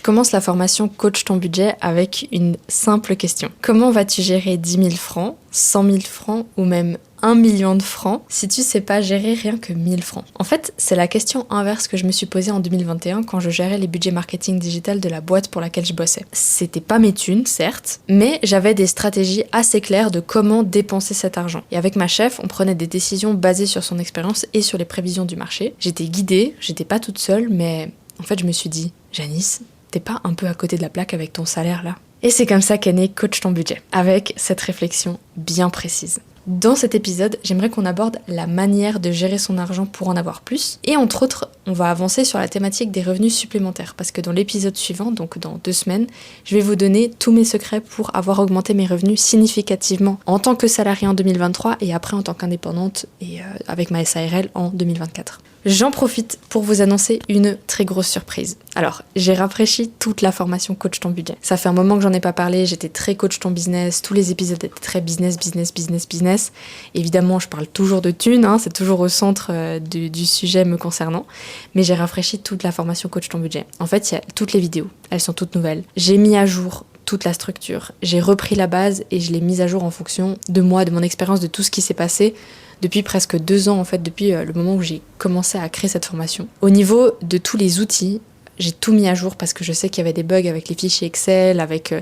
commence la formation Coach ton budget avec une simple question. Comment vas-tu gérer 10 000 francs, 100 000 francs ou même 1 million de francs si tu sais pas gérer rien que 1000 francs? En fait, c'est la question inverse que je me suis posée en 2021 quand je gérais les budgets marketing digital de la boîte pour laquelle je bossais. C'était pas mes thunes, certes, mais j'avais des stratégies assez claires de comment dépenser cet argent. Et avec ma chef, on prenait des décisions basées sur son expérience et sur les prévisions du marché. J'étais guidée, j'étais pas toute seule, mais en fait, je me suis dit, Janice, t'es pas un peu à côté de la plaque avec ton salaire là? Et c'est comme ça qu'est né Coach ton budget, avec cette réflexion bien précise. Dans cet épisode, j'aimerais qu'on aborde la manière de gérer son argent pour en avoir plus. Et entre autres, on va avancer sur la thématique des revenus supplémentaires. Parce que dans l'épisode suivant, donc dans 2 semaines, je vais vous donner tous mes secrets pour avoir augmenté mes revenus significativement en tant que salarié en 2023 et après en tant qu'indépendante et avec ma SARL en 2024. J'en profite pour vous annoncer une très grosse surprise. Alors, j'ai rafraîchi toute la formation Coach ton budget. Ça fait un moment que j'en ai pas parlé, j'étais très coach ton business, tous les épisodes étaient très business. Évidemment, je parle toujours de thunes, c'est toujours au centre du sujet me concernant, mais j'ai rafraîchi toute la formation Coach ton budget. En fait, il y a toutes les vidéos, elles sont toutes nouvelles. J'ai mis à jour toute la structure, j'ai repris la base et je l'ai mise à jour en fonction de moi, de mon expérience, de tout ce qui s'est passé depuis presque 2 ans, en fait, depuis le moment où j'ai commencé à créer cette formation. Au niveau de tous les outils, j'ai tout mis à jour parce que je sais qu'il y avait des bugs avec les fichiers Excel, avec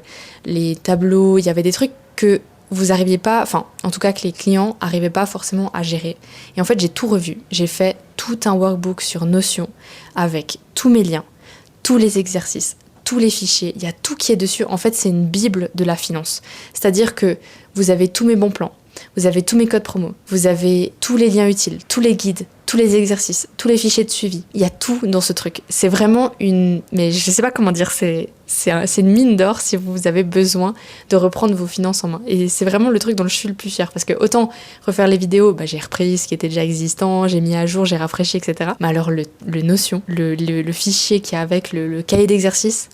les tableaux, il y avait des trucs que vous arriviez pas, enfin, en tout cas que les clients arrivaient pas forcément à gérer. Et en fait, j'ai tout revu. J'ai fait tout un workbook sur Notion avec tous mes liens, tous les exercices, tous les fichiers, il y a tout qui est dessus. En fait, c'est une bible de la finance. C'est-à-dire que vous avez tous mes bons plans, vous avez tous mes codes promo, vous avez tous les liens utiles, tous les guides, tous les exercices, tous les fichiers de suivi. Il y a tout dans ce truc. C'est vraiment mais je sais pas comment dire, c'est une mine d'or si vous avez besoin de reprendre vos finances en main. Et c'est vraiment le truc dont je suis le plus fière. Parce que autant refaire les vidéos, j'ai repris ce qui était déjà existant, j'ai mis à jour, j'ai rafraîchi, etc. Mais alors le Notion, le fichier qui est avec le cahier d'exercice,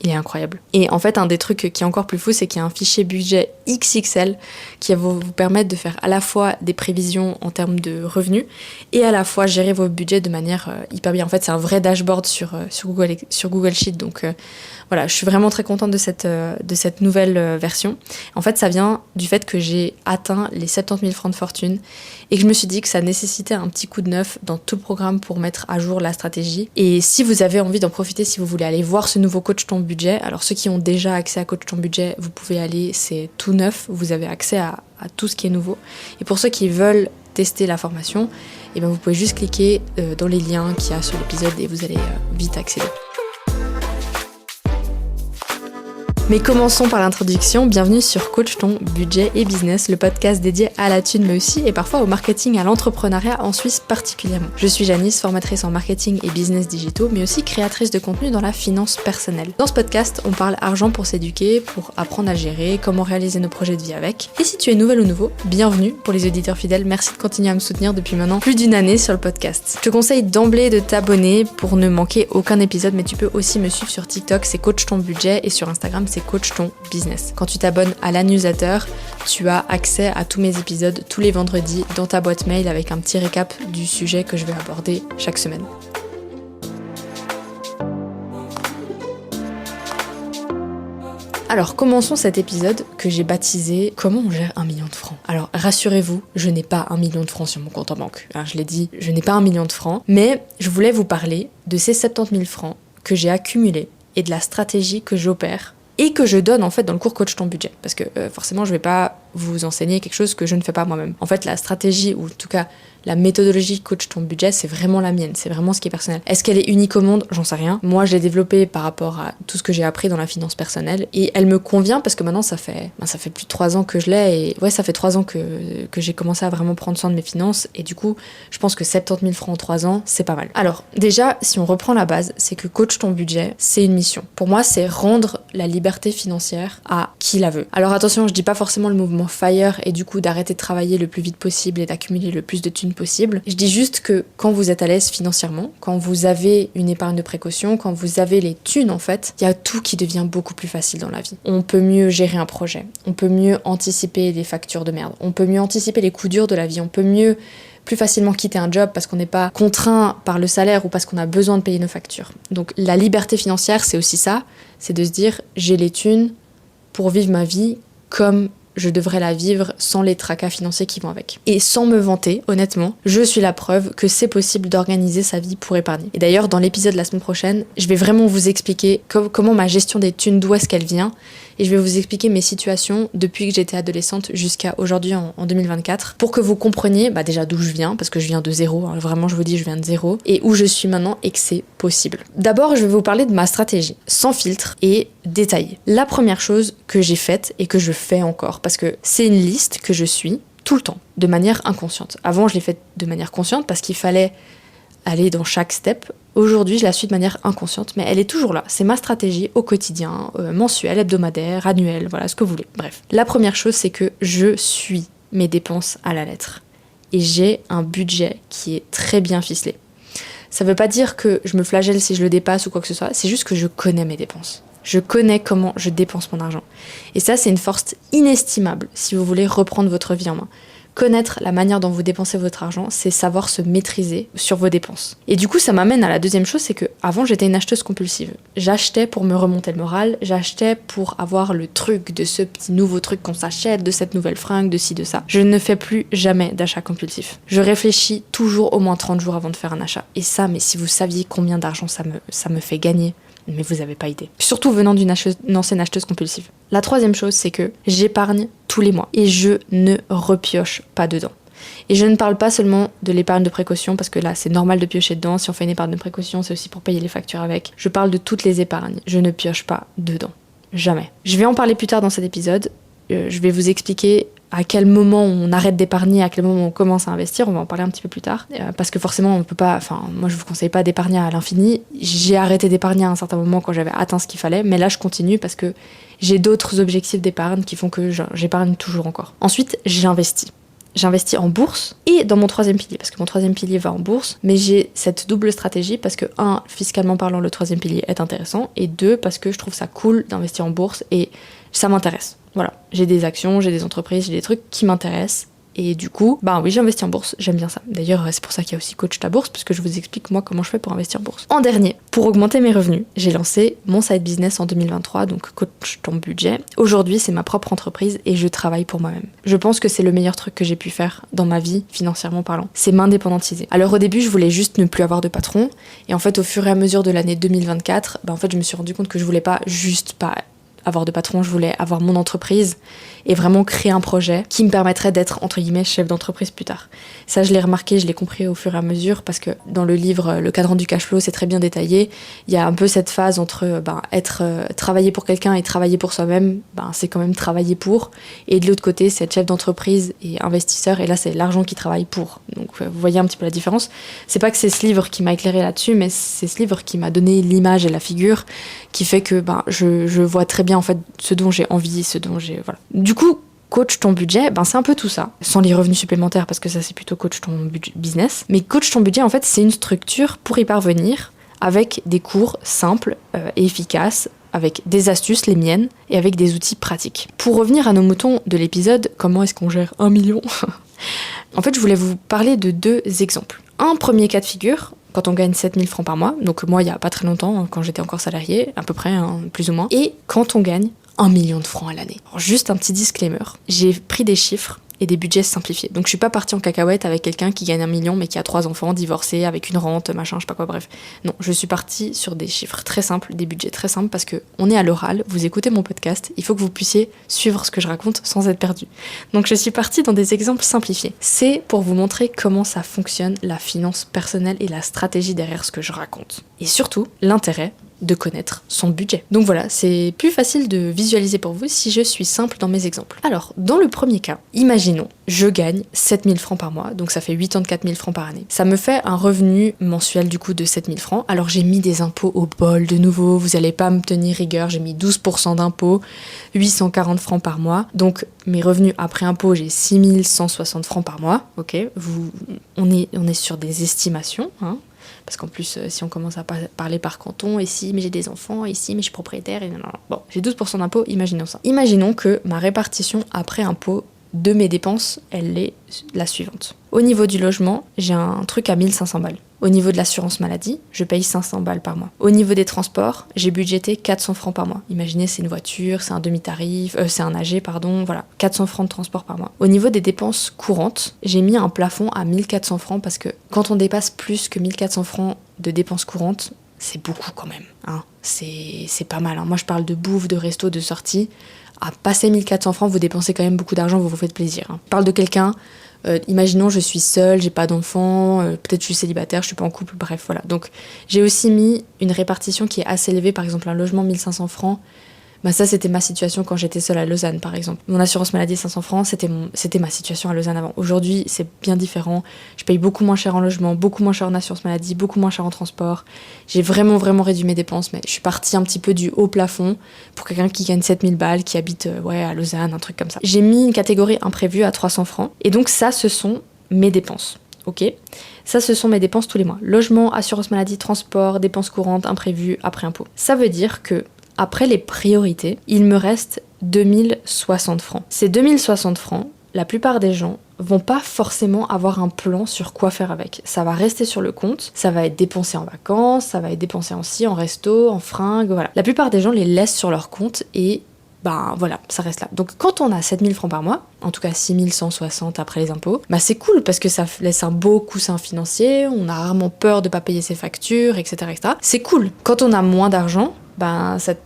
il est incroyable. Et en fait, un des trucs qui est encore plus fou, c'est qu'il y a un fichier budget XXL qui va vous permettre de faire à la fois des prévisions en termes de revenus et à la fois gérer vos budgets de manière hyper bien. En fait, c'est un vrai dashboard sur Google Sheet. Donc voilà, je suis vraiment très contente de cette nouvelle version. En fait, ça vient du fait que j'ai atteint les 70 000 francs de fortune et que je me suis dit que ça nécessitait un petit coup de neuf dans tout le programme pour mettre à jour la stratégie. Et si vous avez envie d'en profiter, si vous voulez aller voir ce nouveau Coach ton budget, alors ceux qui ont déjà accès à Coach ton budget, vous pouvez aller, c'est tout neuf, vous avez accès à tout ce qui est nouveau. Et pour ceux qui veulent tester la formation, vous pouvez juste cliquer dans les liens qu'il y a sur l'épisode et vous allez vite accéder. Mais commençons par l'introduction. Bienvenue sur Coach ton budget et business, le podcast dédié à la thune mais aussi et parfois au marketing, à l'entrepreneuriat en Suisse particulièrement. Je suis Janice, formatrice en marketing et business digitaux, mais aussi créatrice de contenu dans la finance personnelle. Dans ce podcast, on parle argent pour s'éduquer, pour apprendre à gérer, comment réaliser nos projets de vie avec. Et si tu es nouvelle ou nouveau, bienvenue. Pour les auditeurs fidèles, merci de continuer à me soutenir depuis maintenant plus d'1 année sur le podcast. Je te conseille d'emblée de t'abonner pour ne manquer aucun épisode, mais tu peux aussi me suivre sur TikTok, c'est Coach ton budget, et sur Instagram, c'est Coach ton business. Quand tu t'abonnes à la newsletter, tu as accès à tous mes épisodes tous les vendredis dans ta boîte mail avec un petit récap du sujet que je vais aborder chaque semaine. Alors commençons cet épisode que j'ai baptisé Comment on gère 1 million de francs. Alors rassurez-vous, je n'ai pas 1 million de francs sur mon compte en banque. Alors, je l'ai dit, je n'ai pas 1 million de francs, mais je voulais vous parler de ces 70 000 francs que j'ai accumulés et de la stratégie que j'opère et que je donne en fait dans le cours Coach ton budget. Parce que forcément, je vais pas vous enseigner quelque chose que je ne fais pas moi-même. En fait, la stratégie, ou en tout cas la méthodologie Coach ton budget, c'est vraiment la mienne, c'est vraiment ce qui est personnel. Est-ce qu'elle est unique au monde? J'en sais rien. Moi, je l'ai développée par rapport à tout ce que j'ai appris dans la finance personnelle et elle me convient parce que maintenant, ça fait plus de 3 ans que je l'ai et ouais, ça fait 3 ans que j'ai commencé à vraiment prendre soin de mes finances et du coup, je pense que 70 000 francs en 3 ans, c'est pas mal. Alors, déjà, si on reprend la base, c'est que Coach ton budget, c'est une mission. Pour moi, c'est rendre la liberté financière à qui la veut. Alors attention, je dis pas forcément le mouvement FIRE et du coup d'arrêter de travailler le plus vite possible et d'accumuler le plus de thunes possible. Je dis juste que quand vous êtes à l'aise financièrement, quand vous avez une épargne de précaution, quand vous avez les thunes en fait, il y a tout qui devient beaucoup plus facile dans la vie. On peut mieux gérer un projet, on peut mieux anticiper les factures de merde, on peut mieux anticiper les coups durs de la vie, on peut mieux plus facilement quitter un job parce qu'on n'est pas contraint par le salaire ou parce qu'on a besoin de payer nos factures. Donc la liberté financière, c'est aussi ça, c'est de se dire j'ai les thunes pour vivre ma vie comme je devrais la vivre sans les tracas financiers qui vont avec. Et sans me vanter, honnêtement, je suis la preuve que c'est possible d'organiser sa vie pour épargner. Et d'ailleurs, dans l'épisode de la semaine prochaine, je vais vraiment vous expliquer comment ma gestion des thunes, d'où est-ce qu'elle vient, et je vais vous expliquer mes situations depuis que j'étais adolescente jusqu'à aujourd'hui en 2024, pour que vous compreniez déjà d'où je viens, parce que je viens de zéro, hein, vraiment je vous dis je viens de zéro, et où je suis maintenant et que c'est possible. D'abord, je vais vous parler de ma stratégie, sans filtre et détaillée. La première chose que j'ai faite et que je fais encore, parce que c'est une liste que je suis tout le temps, de manière inconsciente. Avant, je l'ai faite de manière consciente parce qu'il fallait aller dans chaque step. Aujourd'hui, je la suis de manière inconsciente, mais elle est toujours là. C'est ma stratégie au quotidien, mensuelle, hebdomadaire, annuelle, voilà, ce que vous voulez. Bref. La première chose, c'est que je suis mes dépenses à la lettre. Et j'ai un budget qui est très bien ficelé. Ça veut pas dire que je me flagelle si je le dépasse ou quoi que ce soit, c'est juste que je connais mes dépenses. Je connais comment je dépense mon argent. Et ça, c'est une force inestimable si vous voulez reprendre votre vie en main. Connaître la manière dont vous dépensez votre argent, c'est savoir se maîtriser sur vos dépenses. Et du coup, ça m'amène à la deuxième chose, c'est que avant j'étais une acheteuse compulsive. J'achetais pour me remonter le moral, j'achetais pour avoir le truc de ce petit nouveau truc qu'on s'achète, de cette nouvelle fringue, de ci, de ça. Je ne fais plus jamais d'achat compulsif. Je réfléchis toujours au moins 30 jours avant de faire un achat. Et ça, mais si vous saviez combien d'argent ça me fait gagner, mais vous n'avez pas idée. Surtout venant d'une ancienne acheteuse compulsive. La troisième chose, c'est que j'épargne tous les mois et je ne repioche pas dedans. Et je ne parle pas seulement de l'épargne de précaution, parce que là, c'est normal de piocher dedans. Si on fait une épargne de précaution, c'est aussi pour payer les factures avec. Je parle de toutes les épargnes. Je ne pioche pas dedans. Jamais. Je vais en parler plus tard dans cet épisode. Je vais vous expliquer à quel moment on arrête d'épargner, à quel moment on commence à investir, on va en parler un petit peu plus tard. Parce que forcément, on peut pas, moi je vous conseille pas d'épargner à l'infini. J'ai arrêté d'épargner à un certain moment quand j'avais atteint ce qu'il fallait, mais là je continue parce que j'ai d'autres objectifs d'épargne qui font que j'épargne toujours encore. Ensuite, j'investis. J'investis en bourse et dans mon troisième pilier, parce que mon troisième pilier va en bourse, mais j'ai cette double stratégie parce que, un, fiscalement parlant, le troisième pilier est intéressant, et deux, parce que je trouve ça cool d'investir en bourse et ça m'intéresse. Voilà, j'ai des actions, j'ai des entreprises, j'ai des trucs qui m'intéressent. Et du coup, oui, j'investis en bourse, j'aime bien ça. D'ailleurs, c'est pour ça qu'il y a aussi Coach ta bourse, parce que je vous explique moi comment je fais pour investir en bourse. En dernier, pour augmenter mes revenus, j'ai lancé mon side business en 2023, donc Coach ton budget. Aujourd'hui, c'est ma propre entreprise et je travaille pour moi-même. Je pense que c'est le meilleur truc que j'ai pu faire dans ma vie, financièrement parlant. C'est m'indépendantiser. Alors au début, je voulais juste ne plus avoir de patron. Et en fait, au fur et à mesure de l'année 2024, je me suis rendu compte que je voulais pas avoir de patron, je voulais avoir mon entreprise et vraiment créer un projet qui me permettrait d'être, entre guillemets, chef d'entreprise plus tard. Ça, je l'ai remarqué, je l'ai compris au fur et à mesure, parce que dans le livre Le cadran du cash flow, c'est très bien détaillé. Il y a un peu cette phase entre travailler pour quelqu'un et travailler pour soi-même, c'est quand même travailler pour. Et de l'autre côté, c'est être chef d'entreprise et investisseur, et là, c'est l'argent qui travaille pour. Donc, vous voyez un petit peu la différence. C'est pas que c'est ce livre qui m'a éclairé là-dessus, mais c'est ce livre qui m'a donné l'image et la figure qui fait que je vois très bien en fait ce dont j'ai envie, voilà. Du coup, coach ton budget, c'est un peu tout ça, sans les revenus supplémentaires parce que ça c'est plutôt coach ton business. Mais coach ton budget en fait c'est une structure pour y parvenir avec des cours simples et efficaces, avec des astuces, les miennes, et avec des outils pratiques. Pour revenir à nos moutons de l'épisode, comment est-ce qu'on gère 1 million? En fait, je voulais vous parler de 2 exemples. Un premier cas de figure, quand on gagne 7 000 francs par mois, donc moi il n'y a pas très longtemps, quand j'étais encore salariée, à peu près, plus ou moins, et quand on gagne 1 million de francs à l'année. Alors, juste un petit disclaimer, j'ai pris des chiffres et des budgets simplifiés. Donc je suis pas partie en cacahuète avec quelqu'un qui gagne 1 million mais qui a 3 enfants, divorcé, avec une rente, machin, je sais pas quoi, bref. Non, je suis partie sur des chiffres très simples, des budgets très simples, parce que on est à l'oral, vous écoutez mon podcast, il faut que vous puissiez suivre ce que je raconte sans être perdu. Donc je suis partie dans des exemples simplifiés. C'est pour vous montrer comment ça fonctionne, la finance personnelle et la stratégie derrière ce que je raconte. Et surtout, l'intérêt de connaître son budget. Donc voilà, c'est plus facile de visualiser pour vous si je suis simple dans mes exemples. Alors, dans le premier cas, imaginons, je gagne 7 000 francs par mois, donc ça fait 84 000 francs par année. Ça me fait un revenu mensuel du coup de 7 000 francs. Alors j'ai mis des impôts au bol de nouveau, vous allez pas me tenir rigueur, j'ai mis 12% d'impôts, 840 francs par mois. Donc mes revenus après impôts, j'ai 6 160 francs par mois. Ok, on est sur des estimations, hein. Parce qu'en plus, si on commence à parler par canton, ici, mais j'ai des enfants, ici, mais je suis propriétaire, et non. Bon, j'ai 12% d'impôts, imaginons ça. Imaginons que ma répartition après impôts de mes dépenses, elle est la suivante. Au niveau du logement, j'ai un truc à 1500 balles. Au niveau de l'assurance maladie, je paye 500 balles par mois. Au niveau des transports, j'ai budgété 400 francs par mois. Imaginez, c'est une voiture, c'est un demi-tarif, c'est un AG, pardon, voilà, 400 francs de transport par mois. Au niveau des dépenses courantes, j'ai mis un plafond à 1400 francs parce que quand on dépasse plus que 1400 francs de dépenses courantes, c'est beaucoup quand même, hein. C'est pas mal, hein. Moi je parle de bouffe, de resto, de sortie. À passer 1400 francs, vous dépensez quand même beaucoup d'argent, vous vous faites plaisir, hein. Je parle de quelqu'un, imaginons je suis seule, j'ai pas d'enfant, peut-être je suis célibataire, je suis pas en couple, bref, voilà. Donc j'ai aussi mis une répartition qui est assez élevée, par exemple un logement 1500 francs, bah ça c'était ma situation quand j'étais seule à Lausanne par exemple. Mon assurance maladie 500 francs, c'était ma situation à Lausanne avant. Aujourd'hui c'est bien différent, je paye beaucoup moins cher en logement, beaucoup moins cher en assurance maladie, beaucoup moins cher en transport. J'ai vraiment réduit mes dépenses, mais je suis partie un petit peu du haut plafond pour quelqu'un qui gagne 7000 balles, qui habite à Lausanne, un truc comme ça. J'ai mis une catégorie imprévue à 300 francs, et donc ça ce sont mes dépenses. Ok, ça ce sont mes dépenses tous les mois. Logement, assurance maladie, transport, dépenses courantes, imprévues, après impôt. Ça veut dire que après les priorités, il me reste 2060 francs. Ces 2060 francs, la plupart des gens vont pas forcément avoir un plan sur quoi faire avec. Ça va rester sur le compte, ça va être dépensé en vacances, ça va être dépensé en resto, en fringues, voilà. La plupart des gens les laissent sur leur compte et voilà, ça reste là. Donc quand on a 7000 francs par mois, en tout cas 6160 après les impôts, c'est cool parce que ça laisse un beau coussin financier, on a rarement peur de pas payer ses factures, etc. etc. C'est cool. Quand on a moins d'argent,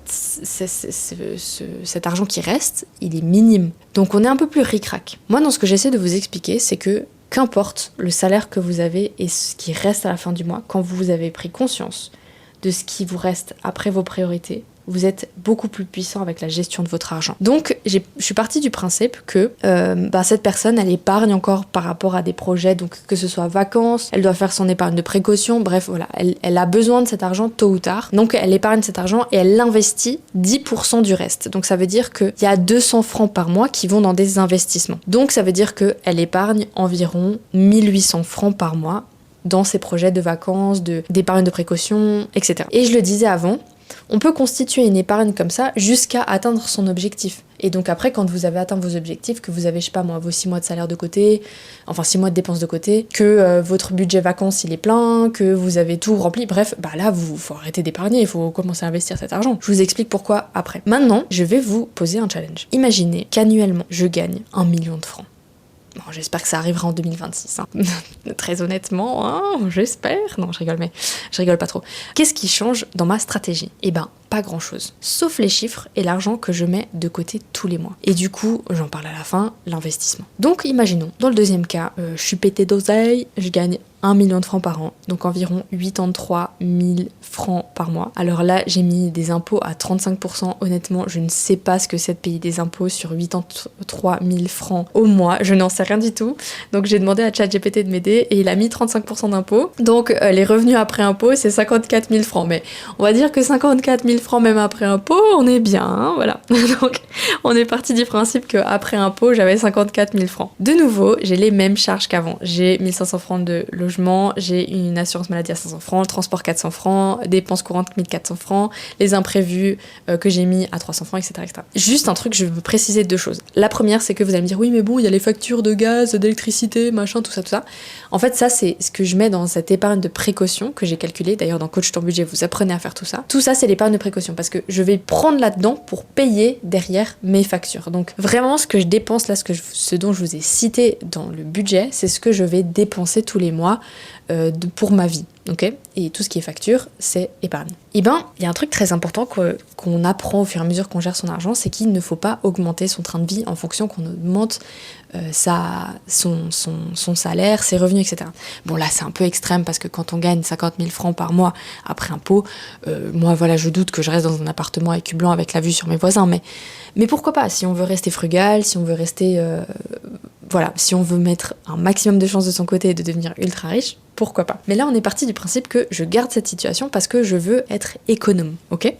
cet argent qui reste, il est minime. Donc on est un peu plus ric-rac. Moi, dans ce que j'essaie de vous expliquer, c'est que qu'importe le salaire que vous avez et ce qui reste à la fin du mois, quand vous avez pris conscience de ce qui vous reste après vos priorités, vous êtes beaucoup plus puissant avec la gestion de votre argent. Donc, je suis partie du principe que cette personne, elle épargne encore par rapport à des projets, donc que ce soit vacances, elle doit faire son épargne de précaution, bref, voilà, elle a besoin de cet argent tôt ou tard. Donc, elle épargne cet argent et elle investit 10% du reste. Donc, ça veut dire qu'il y a 200 francs par mois qui vont dans des investissements. Donc, ça veut dire qu'elle épargne environ 1800 francs par mois dans ses projets de vacances, d'épargne de précaution, etc. Et je le disais avant, on peut constituer une épargne comme ça jusqu'à atteindre son objectif. Et donc après, quand vous avez atteint vos objectifs, que vous avez, je sais pas moi, vos 6 mois de salaire de côté, enfin 6 mois de dépenses de côté, que votre budget vacances il est plein, que vous avez tout rempli, bref, là, faut arrêter d'épargner, il faut commencer à investir cet argent. Je vous explique pourquoi après. Maintenant, je vais vous poser un challenge. Imaginez qu'annuellement, je gagne 1 million de francs. Bon, j'espère que ça arrivera en 2026. Hein. Très honnêtement, hein, j'espère. Non, je rigole, mais je rigole pas trop. Qu'est-ce qui change dans ma stratégie ? Pas grand-chose. Sauf les chiffres et l'argent que je mets de côté tous les mois. Et du coup, j'en parle à la fin, l'investissement. Donc, imaginons, dans le deuxième cas, je suis pété d'oseille, je gagne 1 million de francs par an, donc environ 83 000 francs par mois. Alors là, j'ai mis des impôts à 35%. Honnêtement, je ne sais pas ce que c'est de payer des impôts sur 83 000 francs au mois. Je n'en sais rien du tout. Donc j'ai demandé à ChatGPT de m'aider et il a mis 35% d'impôts. Donc les revenus après impôts, c'est 54 000 francs. Mais on va dire que 54 000 francs même après impôts, on est bien, hein, voilà. Donc on est parti du principe qu'après impôts, j'avais 54 000 francs. De nouveau, j'ai les mêmes charges qu'avant. J'ai 1500 francs de logement, j'ai une assurance maladie à 500 francs, le transport 400 francs, dépenses courantes 1400 francs, les imprévus que j'ai mis à 300 francs, etc., etc. Juste un truc, je veux préciser 2 choses. La première, c'est que vous allez me dire, oui, mais bon, il y a les factures de gaz, d'électricité, machin, tout ça, tout ça. En fait, ça, c'est ce que je mets dans cette épargne de précaution que j'ai calculée. D'ailleurs, dans Coach ton budget, vous apprenez à faire tout ça. Tout ça, c'est l'épargne de précaution parce que je vais prendre là-dedans pour payer derrière mes factures. Donc, vraiment, ce que je dépense là, ce dont je vous ai cité dans le budget, c'est ce que je vais dépenser tous les mois pour ma vie. Okay, et tout ce qui est facture, c'est épargne. Il y a un truc très important qu'on apprend au fur et à mesure qu'on gère son argent, c'est qu'il ne faut pas augmenter son train de vie en fonction qu'on augmente son salaire, ses revenus, etc. Bon là c'est un peu extrême parce que quand on gagne 50 000 francs par mois après impôt, moi voilà je doute que je reste dans un appartement avec blanc avec la vue sur mes voisins, mais pourquoi pas, si on veut rester frugal, si on veut rester... si on veut mettre un maximum de chances de son côté et de devenir ultra riche, pourquoi pas. Mais là, on est parti du principe que je garde cette situation parce que je veux être économe, ok ?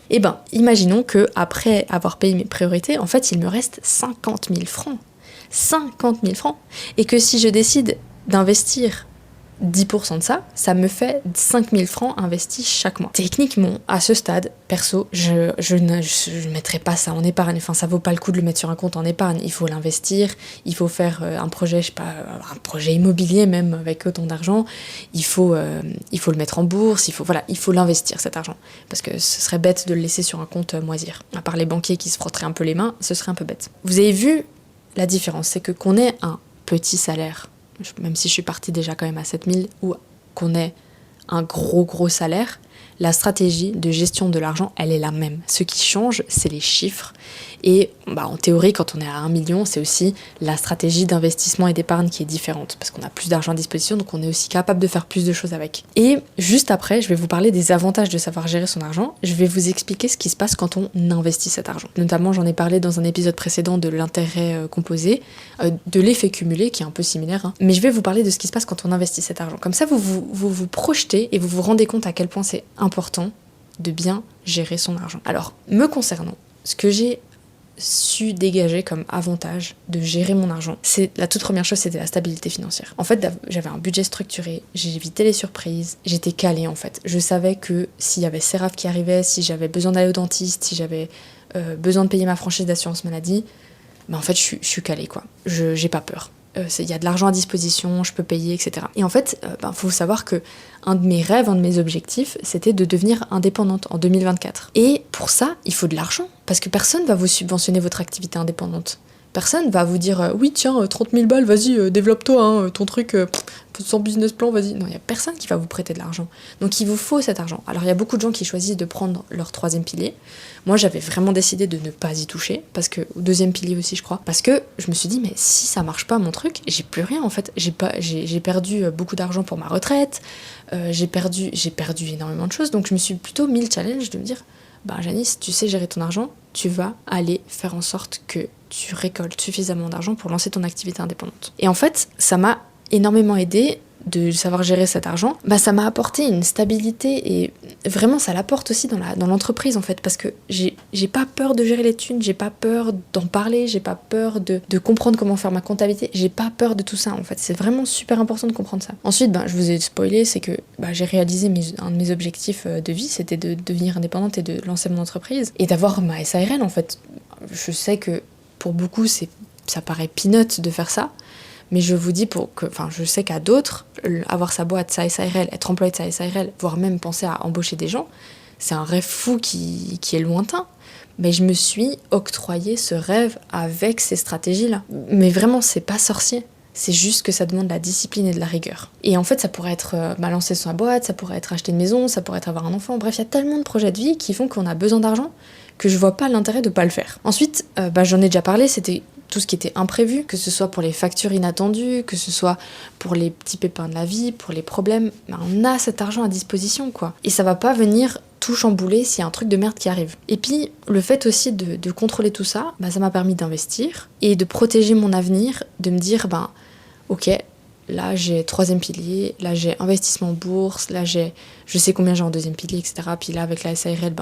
Imaginons que après avoir payé mes priorités, en fait, il me reste 50 000 francs. 50 000 francs. Et que si je décide d'investir 10% de ça, ça me fait 5000 francs investis chaque mois. Techniquement, à ce stade, perso, je ne mettrai pas ça en épargne. Enfin, ça vaut pas le coup de le mettre sur un compte en épargne. Il faut l'investir, il faut faire un projet, je sais pas, un projet immobilier même avec autant d'argent. Il faut le mettre en bourse, il faut l'investir cet argent. Parce que ce serait bête de le laisser sur un compte moisir. À part les banquiers qui se frotteraient un peu les mains, ce serait un peu bête. Vous avez vu la différence, c'est que qu'on ait un petit salaire, même si je suis partie déjà quand même à 7000, ou qu'on ait un gros salaire, la stratégie de gestion de l'argent, elle est la même. Ce qui change, c'est les chiffres. Et en théorie, quand on est à 1 million, c'est aussi la stratégie d'investissement et d'épargne qui est différente. Parce qu'on a plus d'argent à disposition, donc on est aussi capable de faire plus de choses avec. Et juste après, je vais vous parler des avantages de savoir gérer son argent. Je vais vous expliquer ce qui se passe quand on investit cet argent. Notamment, j'en ai parlé dans un épisode précédent de l'intérêt composé, de l'effet cumulé, qui est un peu similaire. Hein. Mais je vais vous parler de ce qui se passe quand on investit cet argent. Comme ça, vous projetez et vous vous rendez compte à quel point c'est important de bien gérer son argent. Alors, me concernant, ce que j'ai su dégager comme avantage de gérer mon argent, c'est la toute première chose, c'était la stabilité financière. En fait, j'avais un budget structuré, j'évitais les surprises, j'étais calée en fait. Je savais que s'il y avait CERAF qui arrivait, si j'avais besoin d'aller au dentiste, si j'avais besoin de payer ma franchise d'assurance maladie, en fait, je suis calée quoi. J'ai pas peur. Il y a de l'argent à disposition, je peux payer, etc. Et en fait, faut savoir que un de mes rêves, un de mes objectifs, c'était de devenir indépendante en 2024. Et pour ça, il faut de l'argent, parce que personne va vous subventionner votre activité indépendante. Personne va vous dire oui tiens 30 000 balles, vas-y développe-toi hein, ton truc, sans business plan, vas-y. Non, il n'y a personne qui va vous prêter de l'argent. Donc il vous faut cet argent. Alors il y a beaucoup de gens qui choisissent de prendre leur troisième pilier. Moi j'avais vraiment décidé de ne pas y toucher, parce que au deuxième pilier aussi je crois, parce que je me suis dit mais si ça marche pas mon truc, j'ai plus rien en fait. J'ai perdu beaucoup d'argent pour ma retraite, j'ai perdu énormément de choses, donc je me suis plutôt mis le challenge de me dire Janice, tu sais gérer ton argent, tu vas aller faire en sorte que tu récoltes suffisamment d'argent pour lancer ton activité indépendante. Et en fait, ça m'a énormément aidé de savoir gérer cet argent. Ça m'a apporté une stabilité et vraiment ça l'apporte aussi dans l'entreprise en fait, parce que j'ai pas peur de gérer les thunes, j'ai pas peur d'en parler, j'ai pas peur de comprendre comment faire ma comptabilité, j'ai pas peur de tout ça en fait. C'est vraiment super important de comprendre ça. Ensuite, je vous ai spoilé, c'est que j'ai réalisé un de mes objectifs de vie, c'était de devenir indépendante et de lancer mon entreprise et d'avoir ma SARL en fait. Je sais que pour beaucoup ça paraît peanut de faire ça, mais je vous dis je sais qu'à d'autres, avoir sa boîte, sa SARL, être employé de sa SARL, voire même penser à embaucher des gens, c'est un rêve fou qui est lointain. Mais je me suis octroyé ce rêve avec ces stratégies-là. Mais vraiment, c'est pas sorcier. C'est juste que ça demande de la discipline et de la rigueur. Et en fait, ça pourrait être lancer sa boîte, ça pourrait être acheter une maison, ça pourrait être avoir un enfant. Bref, il y a tellement de projets de vie qui font qu'on a besoin d'argent que je vois pas l'intérêt de pas le faire. Ensuite, j'en ai déjà parlé, c'était tout ce qui était imprévu, que ce soit pour les factures inattendues, que ce soit pour les petits pépins de la vie, pour les problèmes. On a cet argent à disposition, quoi. Et ça va pas venir tout chambouler s'il y a un truc de merde qui arrive. Et puis, le fait aussi de contrôler tout ça, ça m'a permis d'investir et de protéger mon avenir, de me dire, ok, là j'ai troisième pilier, là j'ai investissement en bourse, là je sais combien j'ai en deuxième pilier, etc. Puis là avec la SARL,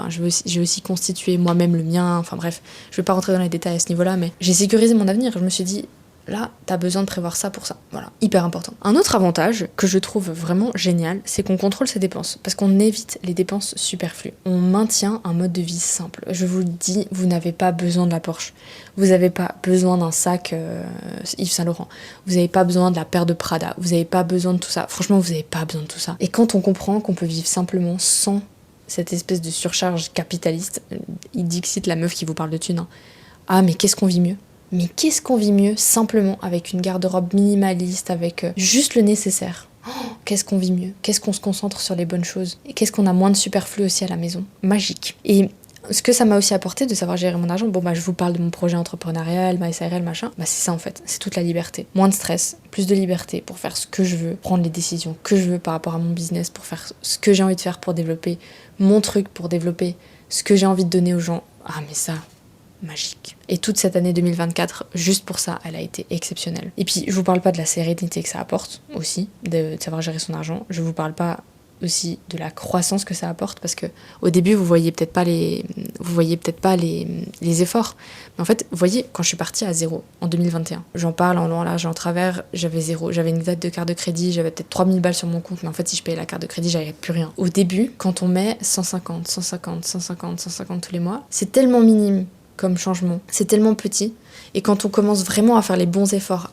j'ai aussi constitué moi-même le mien, enfin bref, je vais pas rentrer dans les détails à ce niveau-là, mais j'ai sécurisé mon avenir. Je me suis dit, là, t'as besoin de prévoir ça pour ça. Voilà, hyper important. Un autre avantage que je trouve vraiment génial, c'est qu'on contrôle ses dépenses, parce qu'on évite les dépenses superflues. On maintient un mode de vie simple. Je vous le dis, vous n'avez pas besoin de la Porsche. Vous n'avez pas besoin d'un sac Yves Saint Laurent. Vous n'avez pas besoin de la paire de Prada. Vous n'avez pas besoin de tout ça. Franchement, vous n'avez pas besoin de tout ça. Et quand on comprend qu'on peut vivre simplement sans cette espèce de surcharge capitaliste, il dixit la meuf qui vous parle de thunes. Ah, mais qu'est-ce qu'on vit mieux ? Mais qu'est-ce qu'on vit mieux simplement avec une garde-robe minimaliste, avec juste le nécessaire ? Qu'est-ce qu'on vit mieux ? Qu'est-ce qu'on se concentre sur les bonnes choses ? Et qu'est-ce qu'on a moins de superflu aussi à la maison ? Magique. Et ce que ça m'a aussi apporté de savoir gérer mon argent, je vous parle de mon projet entrepreneurial, ma SARL, machin, c'est ça en fait, c'est toute la liberté. Moins de stress, plus de liberté pour faire ce que je veux, prendre les décisions que je veux par rapport à mon business, pour faire ce que j'ai envie de faire pour développer mon truc, pour développer ce que j'ai envie de donner aux gens. Ah mais ça, magique. Et toute cette année 2024, juste pour ça, elle a été exceptionnelle. Et puis, je vous parle pas de la sérénité que ça apporte aussi, de savoir gérer son argent. Je vous parle pas aussi de la croissance que ça apporte, parce que au début vous voyez peut-être pas les efforts, mais en fait vous voyez, quand je suis partie à 0 en 2021, j'en parle en long, large et en travers, j'avais 0, j'avais une dette de carte de crédit, j'avais peut-être 3000 balles sur mon compte, mais en fait si je payais la carte de crédit j'avais plus rien. Au début, quand on met 150 tous les mois, c'est tellement minime comme changement, c'est tellement petit. Et quand on commence vraiment à faire les bons efforts,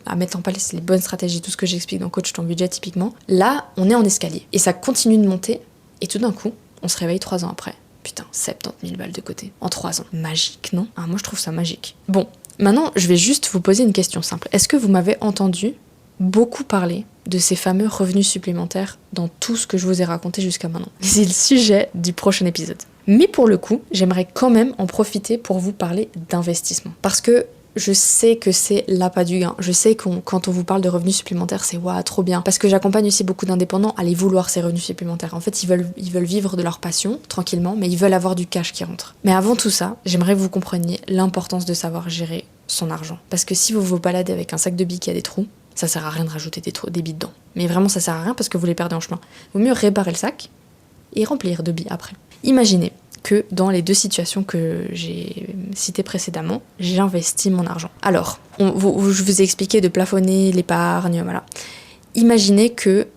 à mettre en place les bonnes stratégies, tout ce que j'explique dans Coach ton budget typiquement, là, on est en escalier. Et ça continue de monter, et tout d'un coup, on se réveille 3 ans après. Putain, 70 000 balles de côté. En 3 ans. Magique, non? Moi, je trouve ça magique. Bon, maintenant, je vais juste vous poser une question simple. Est-ce que vous m'avez entendu beaucoup parler de ces fameux revenus supplémentaires dans tout ce que je vous ai raconté jusqu'à maintenant? C'est le sujet du prochain épisode. Mais pour le coup, j'aimerais quand même en profiter pour vous parler d'investissement. Parce que je sais que c'est l'appât du gain. Je sais que quand on vous parle de revenus supplémentaires, c'est waouh, trop bien. Parce que j'accompagne aussi beaucoup d'indépendants à les vouloir, ces revenus supplémentaires. En fait, ils veulent vivre de leur passion, tranquillement, mais ils veulent avoir du cash qui rentre. Mais avant tout ça, j'aimerais que vous compreniez l'importance de savoir gérer son argent. Parce que si vous vous baladez avec un sac de billes qui a des trous, ça sert à rien de rajouter des billes dedans. Mais vraiment, ça sert à rien parce que vous les perdez en chemin. Vaut mieux réparer le sac et remplir de billes après. Imaginez que dans les 2 situations que j'ai citées précédemment, j'ai investi mon argent. Alors, je vous ai expliqué de plafonner l'épargne, voilà. Imaginez que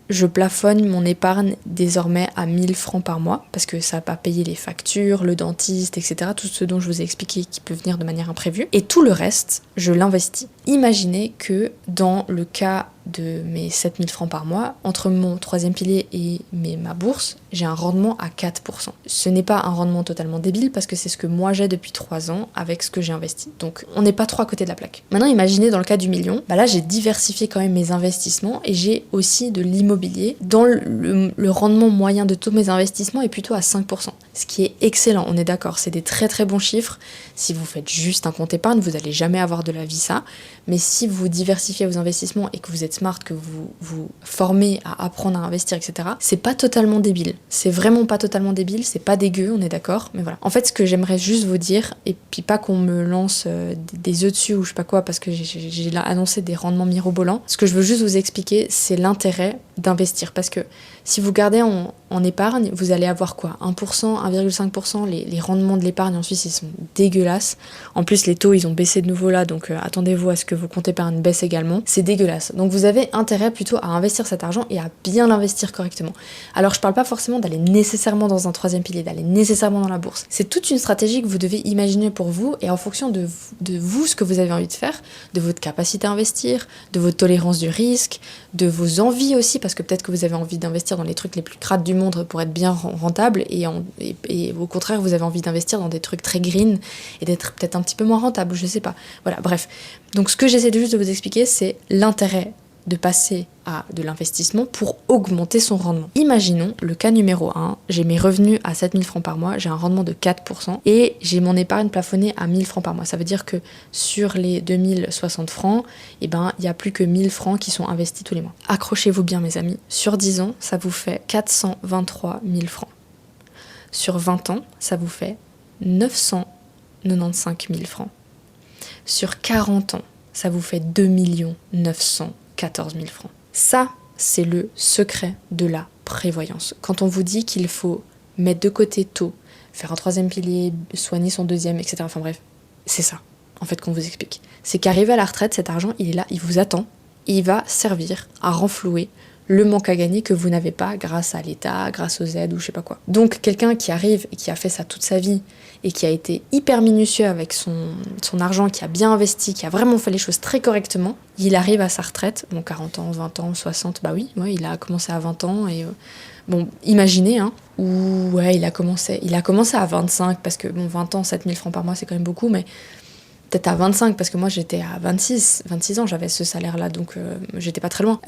je plafonne mon épargne désormais à 1000 francs par mois, parce que ça va pas payer les factures, le dentiste, etc. Tout ce dont je vous ai expliqué qui peut venir de manière imprévue. Et tout le reste, je l'investis. Imaginez que dans le cas de mes 7000 francs par mois, entre mon 3e pilier et ma bourse, j'ai un rendement à 4%. Ce n'est pas un rendement totalement débile parce que c'est ce que moi j'ai depuis 3 ans avec ce que j'ai investi. Donc on n'est pas trop à côté de la plaque. Maintenant imaginez dans le cas du million, là j'ai diversifié quand même mes investissements et j'ai aussi de l'immobilier dont le rendement moyen de tous mes investissements est plutôt à 5%. Ce qui est excellent, on est d'accord, c'est des très très bons chiffres. Si vous faites juste un compte épargne, vous n'allez jamais avoir de la vie ça. Mais si vous diversifiez vos investissements et que vous êtes smart, que vous vous formez à apprendre à investir, etc., c'est pas totalement débile. C'est vraiment pas totalement débile, c'est pas dégueu, on est d'accord, mais voilà. En fait, ce que j'aimerais juste vous dire, et puis pas qu'on me lance des œufs dessus ou je sais pas quoi, parce que j'ai là annoncé des rendements mirobolants, ce que je veux juste vous expliquer, c'est l'intérêt d'investir. Parce que si vous gardez en épargne, vous allez avoir quoi? 1%, 1,5%, les rendements de l'épargne en Suisse, ils sont dégueulasses. En plus, les taux, ils ont baissé de nouveau là, donc attendez-vous à ce que vos comptes épargne baissent également. C'est dégueulasse. Donc vous avez intérêt plutôt à investir cet argent et à bien l'investir correctement. Alors je parle pas forcément d'aller nécessairement dans un 3e pilier, d'aller nécessairement dans la bourse. C'est toute une stratégie que vous devez imaginer pour vous et en fonction de vous, ce que vous avez envie de faire, de votre capacité à investir, de votre tolérance du risque, de vos envies aussi, parce que peut-être que vous avez envie d'investir dans les trucs les plus crades du monde pour être bien rentable et au contraire vous avez envie d'investir dans des trucs très green et d'être peut-être un petit peu moins rentable, je sais pas. Voilà, bref. Donc ce que j'essaie juste de vous expliquer, c'est l'intérêt de passer à de l'investissement pour augmenter son rendement. Imaginons le cas numéro 1, j'ai mes revenus à 7000 francs par mois, j'ai un rendement de 4% et j'ai mon épargne plafonnée à 1000 francs par mois. Ça veut dire que sur les 2060 francs, il n'y a plus que 1000 francs qui sont investis tous les mois. Accrochez-vous bien mes amis, sur 10 ans, ça vous fait 423 000 francs. Sur 20 ans, ça vous fait 995 000 francs. Sur 40 ans, ça vous fait 2 914 000 francs. Ça, c'est le secret de la prévoyance. Quand on vous dit qu'il faut mettre de côté tôt, faire un 3e pilier, soigner son 2e, etc. Enfin bref, c'est ça, en fait, qu'on vous explique. C'est qu'arrivé à la retraite, cet argent, il est là, il vous attend, et il va servir à renflouer le manque à gagner que vous n'avez pas grâce à l'État, grâce aux aides ou je sais pas quoi. Donc quelqu'un qui arrive et qui a fait ça toute sa vie et qui a été hyper minutieux avec son argent, qui a bien investi, qui a vraiment fait les choses très correctement, il arrive à sa retraite, bon 40 ans, 20 ans, 60, bah oui, ouais, il a commencé à 20 ans et bon, imaginez, ou ouais, il a commencé à 25 parce que bon, 20 ans, 7000 francs par mois, c'est quand même beaucoup, mais peut-être à 25 parce que moi j'étais à 26 ans, j'avais ce salaire-là, donc j'étais pas très loin.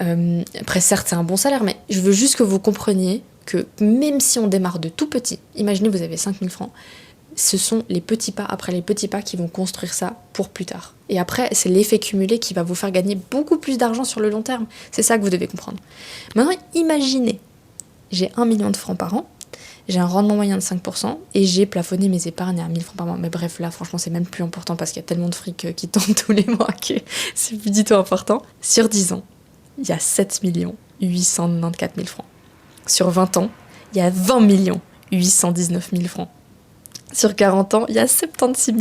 Après certes c'est un bon salaire, mais je veux juste que vous compreniez que même si on démarre de tout petit, imaginez vous avez 5000 francs, ce sont les petits pas après les petits pas qui vont construire ça pour plus tard. Et après c'est l'effet cumulé qui va vous faire gagner beaucoup plus d'argent sur le long terme. C'est ça que vous devez comprendre. Maintenant imaginez, j'ai 1 million de francs par an, j'ai un rendement moyen de 5% et j'ai plafonné mes épargnes à 1000 francs par mois. Mais bref, là, franchement, c'est même plus important parce qu'il y a tellement de fric qui tombe tous les mois que c'est plus du tout important. Sur 10 ans, il y a 7 894 000 francs. Sur 20 ans, il y a 20 819 000 francs. Sur 40 ans, il y a 76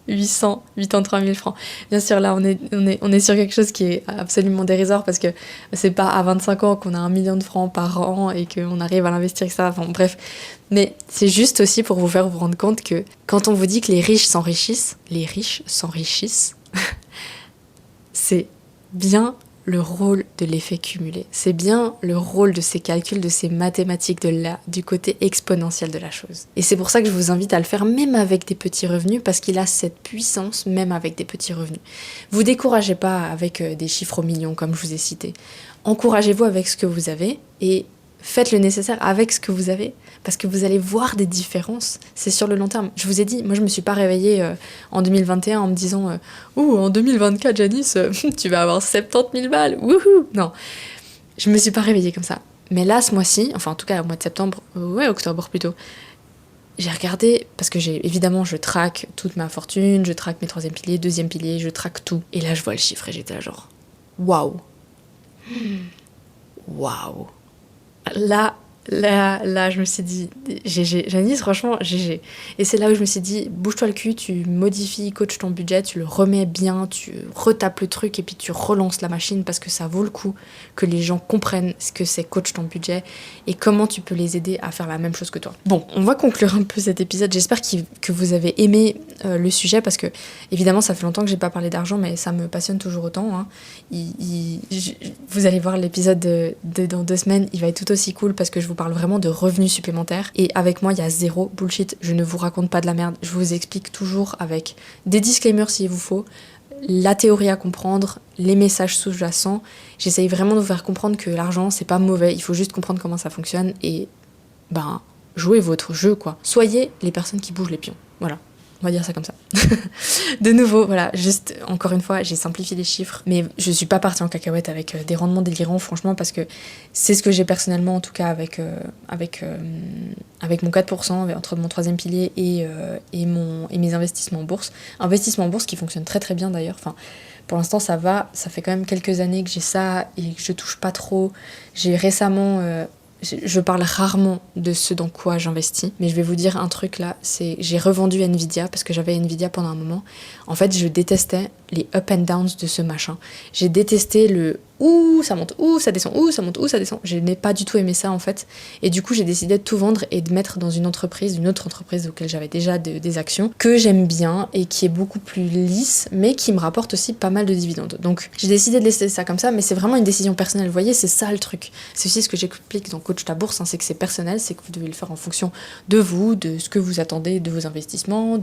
883 000 francs. Bien sûr, là, on est sur quelque chose qui est absolument dérisoire parce que c'est pas à 25 ans qu'on a 1 million de francs par an et qu'on arrive à l'investir avec ça. Enfin, bref. Mais c'est juste aussi pour vous faire vous rendre compte que quand on vous dit que les riches s'enrichissent, c'est bien le rôle de l'effet cumulé. C'est bien le rôle de ces calculs, de ces mathématiques, du côté exponentiel de la chose. Et c'est pour ça que je vous invite à le faire même avec des petits revenus, parce qu'il a cette puissance même avec des petits revenus. Vous découragez pas avec des chiffres au million comme je vous ai cité. Encouragez-vous avec ce que vous avez et faites le nécessaire avec ce que vous avez, parce que vous allez voir des différences. C'est sur le long terme. Je vous ai dit, moi je me suis pas réveillée en 2021 en me disant ouh, en 2024, Janice, tu vas avoir 70 000 balles, wouhou. Non, je me suis pas réveillée comme ça. Mais là, ce mois-ci, enfin en tout cas au mois de septembre, octobre plutôt, j'ai regardé, parce que évidemment je traque toute ma fortune, je traque mes 3e piliers, 2e pilier, je traque tout. Et là je vois le chiffre et j'étais là genre waouh. Waouh. Là, je me suis dit, GG, Janice, franchement, GG. Et c'est là où je me suis dit, bouge-toi le cul, tu modifies, coach ton budget, tu le remets bien, tu retapes le truc et puis tu relances la machine parce que ça vaut le coup que les gens comprennent ce que c'est coach ton budget et comment tu peux les aider à faire la même chose que toi. Bon, on va conclure un peu cet épisode. J'espère que vous avez aimé le sujet parce que, évidemment, ça fait longtemps que j'ai pas parlé d'argent, mais ça me passionne toujours autant. Hein. Vous allez voir l'épisode dans 2 semaines, il va être tout aussi cool parce que je vous parle vraiment de revenus supplémentaires. Et avec moi, il y a zéro bullshit. Je ne vous raconte pas de la merde. Je vous explique toujours avec des disclaimers s'il vous faut, la théorie à comprendre, les messages sous-jacents. J'essaye vraiment de vous faire comprendre que l'argent, c'est pas mauvais. Il faut juste comprendre comment ça fonctionne et jouez votre jeu, quoi. Soyez les personnes qui bougent les pions. Voilà. On va dire ça comme ça. De nouveau, voilà, juste encore une fois, j'ai simplifié les chiffres, mais je suis pas partie en cacahuète avec des rendements délirants, franchement, parce que c'est ce que j'ai personnellement, en tout cas avec mon 4%, entre mon 3e pilier et mes investissements en bourse. Investissements en bourse qui fonctionnent très très bien d'ailleurs. Enfin, pour l'instant, ça va. Ça fait quand même quelques années que j'ai ça et que je touche pas trop. J'ai récemment... je parle rarement de ce dans quoi j'investis, mais je vais vous dire un truc là, c'est j'ai revendu Nvidia parce que j'avais Nvidia pendant un moment. En fait, je détestais les up and downs de ce machin. J'ai détesté le ouh, ça monte, ouh, ça descend, ouh, ça monte, ouh, ça descend. Je n'ai pas du tout aimé ça en fait. Et du coup, j'ai décidé de tout vendre et de mettre dans une autre entreprise auquel j'avais déjà des actions, que j'aime bien et qui est beaucoup plus lisse, mais qui me rapporte aussi pas mal de dividendes. Donc, j'ai décidé de laisser ça comme ça, mais c'est vraiment une décision personnelle. Vous voyez, c'est ça le truc. C'est aussi ce que j'explique dans Coach ta bourse, hein, c'est que c'est personnel, c'est que vous devez le faire en fonction de vous, de ce que vous attendez de vos investissements.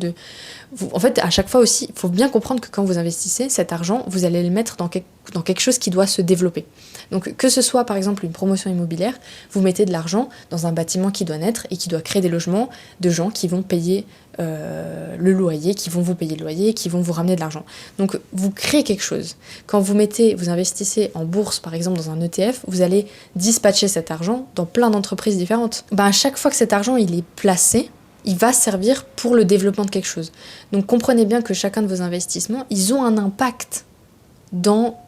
En fait, à chaque fois aussi, il faut bien comprendre que quand vous investissez, cet argent, vous allez le mettre dans quelque chose qui doit se développer. Donc que ce soit par exemple une promotion immobilière, vous mettez de l'argent dans un bâtiment qui doit naître et qui doit créer des logements de gens qui vont payer le loyer, qui vont vous payer le loyer, qui vont vous ramener de l'argent. Donc vous créez quelque chose. Quand vous investissez en bourse par exemple dans un ETF, vous allez dispatcher cet argent dans plein d'entreprises différentes. À chaque fois que cet argent il est placé, il va servir pour le développement de quelque chose. Donc comprenez bien que chacun de vos investissements, ils ont un impact dans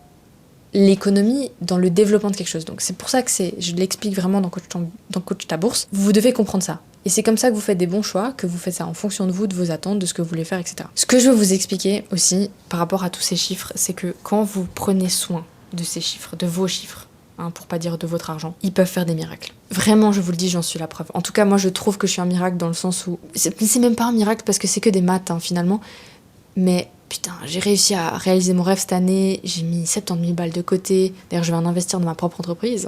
l'économie, dans le développement de quelque chose. Donc c'est pour ça que je l'explique vraiment dans Coach ta bourse. Vous devez comprendre ça. Et c'est comme ça que vous faites des bons choix, que vous faites ça en fonction de vous, de vos attentes, de ce que vous voulez faire, etc. Ce que je veux vous expliquer aussi par rapport à tous ces chiffres, c'est que quand vous prenez soin de ces chiffres, de vos chiffres, pour pas dire de votre argent, ils peuvent faire des miracles. Vraiment, je vous le dis, j'en suis la preuve. En tout cas, moi je trouve que je suis un miracle dans le sens où... C'est même pas un miracle parce que c'est que des maths finalement, mais... Putain, j'ai réussi à réaliser mon rêve cette année, j'ai mis 70 000 balles de côté, d'ailleurs je vais en investir dans ma propre entreprise,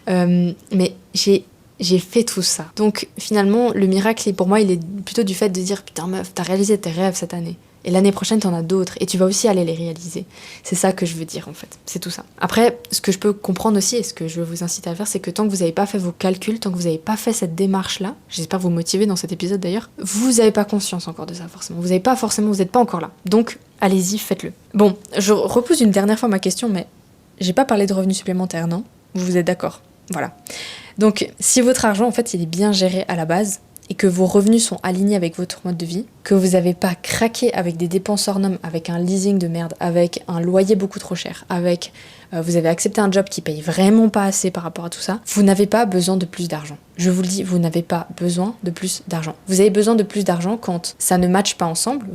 mais j'ai fait tout ça. Donc finalement, le miracle, pour moi, il est plutôt du fait de dire, putain meuf, t'as réalisé tes rêves cette année. Et l'année prochaine, t'en as d'autres. Et tu vas aussi aller les réaliser. C'est ça que je veux dire, en fait. C'est tout ça. Après, ce que je peux comprendre aussi, et ce que je veux vous inciter à faire, c'est que tant que vous n'avez pas fait vos calculs, tant que vous n'avez pas fait cette démarche-là, j'espère vous motiver dans cet épisode d'ailleurs, vous n'avez pas conscience encore de ça, forcément. Vous n'êtes pas encore là. Donc, allez-y, faites-le. Bon, je repose une dernière fois ma question, mais j'ai pas parlé de revenus supplémentaires, non ? Vous êtes d'accord ? Voilà. Donc, si votre argent, en fait, il est bien géré à la base, et que vos revenus sont alignés avec votre mode de vie, que vous n'avez pas craqué avec des dépenses hors normes, avec un leasing de merde, avec un loyer beaucoup trop cher, avec vous avez accepté un job qui paye vraiment pas assez par rapport à tout ça, vous n'avez pas besoin de plus d'argent. Je vous le dis, vous n'avez pas besoin de plus d'argent. Vous avez besoin de plus d'argent quand ça ne matche pas ensemble,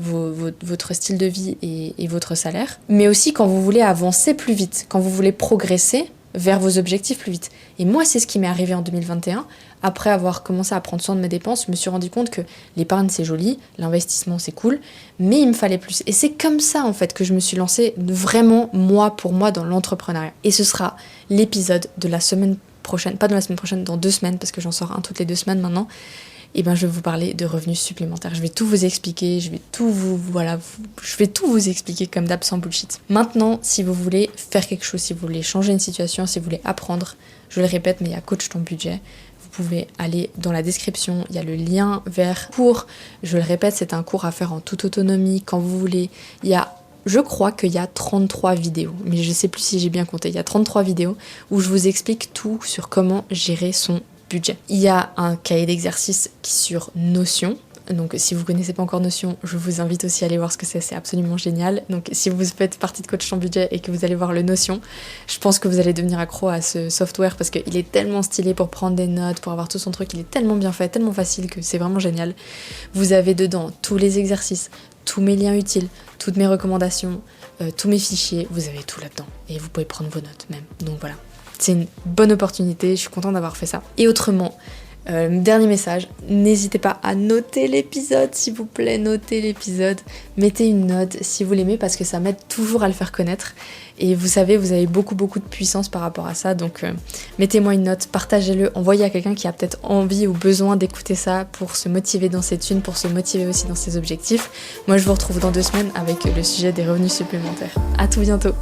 votre style de vie et votre salaire, mais aussi quand vous voulez avancer plus vite, quand vous voulez progresser vers vos objectifs plus vite. Et moi, c'est ce qui m'est arrivé en 2021. Après avoir commencé à prendre soin de mes dépenses, je me suis rendu compte que l'épargne, c'est joli, l'investissement, c'est cool, mais il me fallait plus. Et c'est comme ça, en fait, que je me suis lancée vraiment, moi, pour moi, dans l'entrepreneuriat. Et ce sera l'épisode de la semaine prochaine, pas de la semaine prochaine, dans 2 semaines, parce que j'en sors un toutes les 2 semaines maintenant. Et ben je vais vous parler de revenus supplémentaires. Je vais tout vous expliquer, je vais tout vous expliquer comme d'hab sans bullshit. Maintenant, si vous voulez faire quelque chose, si vous voulez changer une situation, si vous voulez apprendre, je le répète, mais il y a Coach ton budget. Vous pouvez aller dans la description, il y a le lien vers cours. Je le répète, c'est un cours à faire en toute autonomie, quand vous voulez. Je crois qu'il y a 33 vidéos, mais je sais plus si j'ai bien compté. Il y a 33 vidéos où je vous explique tout sur comment gérer son budget. Il y a un cahier d'exercice sur Notion. Donc si vous connaissez pas encore Notion, je vous invite aussi à aller voir ce que c'est absolument génial. Donc si vous faites partie de Coach ton budget et que vous allez voir le Notion, je pense que vous allez devenir accro à ce software parce qu'il est tellement stylé pour prendre des notes, pour avoir tout son truc, il est tellement bien fait, tellement facile que c'est vraiment génial. Vous avez dedans tous les exercices, tous mes liens utiles, toutes mes recommandations, tous mes fichiers, vous avez tout là-dedans. Et vous pouvez prendre vos notes même. Donc voilà. C'est une bonne opportunité, je suis contente d'avoir fait ça. Et autrement, dernier message, n'hésitez pas à noter l'épisode, s'il vous plaît, notez l'épisode. Mettez une note si vous l'aimez parce que ça m'aide toujours à le faire connaître. Et vous savez, vous avez beaucoup de puissance par rapport à ça. Donc mettez-moi une note, partagez-le, envoyez à quelqu'un qui a peut-être envie ou besoin d'écouter ça pour se motiver dans ses thunes, pour se motiver aussi dans ses objectifs. Moi, je vous retrouve dans 2 semaines avec le sujet des revenus supplémentaires. À tout bientôt.